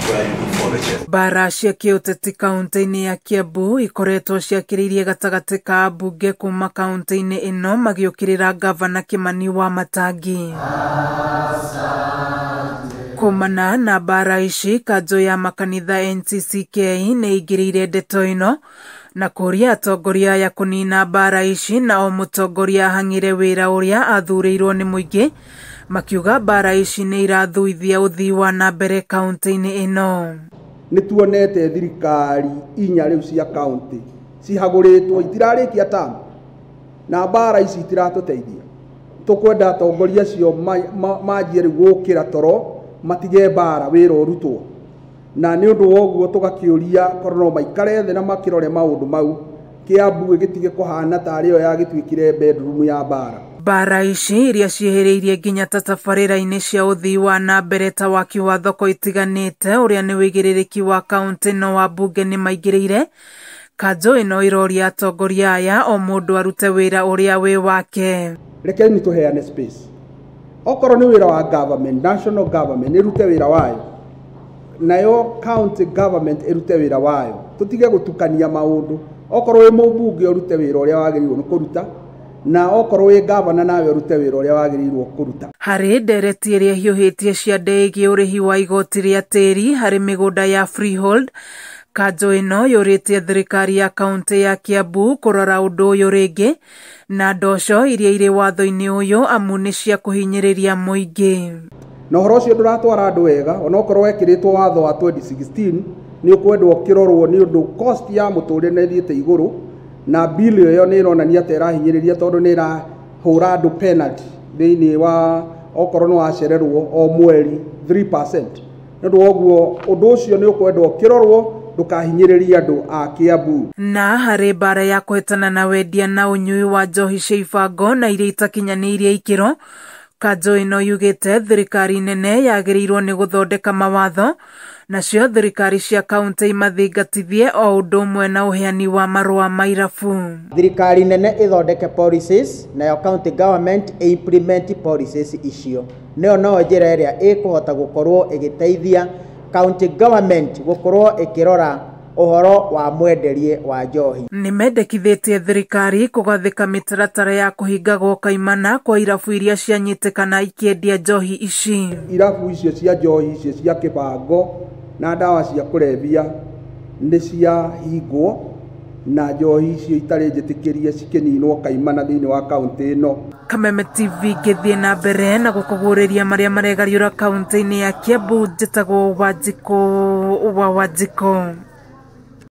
where you look for the chest. Bara cia kiuteti kaunti-ini ya Kiambu ikoretwo ciakiririe gatagati ka bunge kuma kaunti-ini ino magiukirira gavana Kimani Wamatangi. Kumana na bara ici kanjo ya makanitha NCCK neigirire ndeto ino na kuria atongoria ya kunina bara ici na o mutongoria hangire wira uria athurirwo ni muingi makiuga bara ici ni irathuithia uthii wa na mbere kaunti-ini ino. Nituonete thirikari inya riu cia kaunti cihaguritwo itirarikia tamu na bara ici itiratuteithia. Tukwenda atongoria cio manjie riu gukira toro matige bara wira urutwo na ni undu woguo tugakiuria korwo maikare thĩ na makirore maundu mau Kiambu gitige kuhana tari yo yagitwikire bedroom ya bara. Bara ici iria cieheririe nginya tabarĩra-inĩ cia uthii wa na mbere ta waki wa thoko itiganĩte uria ni wĩigĩrĩrĩki wa kaunti no wa bunge ni maingĩrĩire. Kanjo ino iroria atongoria aya o mundu arute wira uria wi wake. Rekei ni tuheane space. Okorwo ni wira wa government, national government irute wira wayo, nayo county government irute wira wayo. Tutige gutukania maundu. Okorwo wi mubunge urute wira uria wagĩrĩirwo ni kuruta na okorwo wi governor nawe urute wira uria wagĩrĩirwo kuruta. Hari ndereti iria hiuhitie cia ndege urihi wa igoti ria tĩri hari migunda ya freehold. Kanjo ino yuritie thirikari ya kaunti ya Kiambu kurora undu uyu ringi na ndoco iria iri watho-ini uyu amu ni cia kuhinyiriria muingi. Na uhoro ucio nduratwara andu wega onokorwo wekiritwo watho wa 2016 ni ukwendwo kirorwo ni undu cost ya muturire ni thiite iguru na bill iyo ni ironania ta irahinyiriria tondu ni irahura andu penalty thiini wa okorwo no acererwo o mweri 3%. Ndu woguo undu ucio ni ukwendwo kirorwo ndukahinyiriria andu a Kiambu. Na hari bara ya kuhetana na wendia na unyui wa njohi cia ibango na iria itakinyaniirie ikiro. Kanjo ino yugite thirikari nene yagĩrĩirwo ni guthondeka mawatho nacio thirikari cia kaunti imathingatithie o undu umwe na uheani wa marua mairabu. Thirikari nene ithondeke policies na county government implement policies icio. Neo no njira iria ikuhota gukorwo igiteithia county government gukorwo ikirora uhoro wa mwenderie wa njohi. Nimendekithitie thirikari kugathika mitaratara ya kuhingagwo kaimana kwa irabu iria cianyitikana ikiendia njohi ici. Irabu icio cia njohi icio cia kibango na ndawa cia kulevya ni cia hingwo na njohi icio itari njitikirie cikininwo kaimana thiini wa kaunti ino. Kameme TV githie na mbere na gukuguriria maria maregariura kaunti-ini ya Kiambu. Njitagwo Wanjiko wa Wanjiko.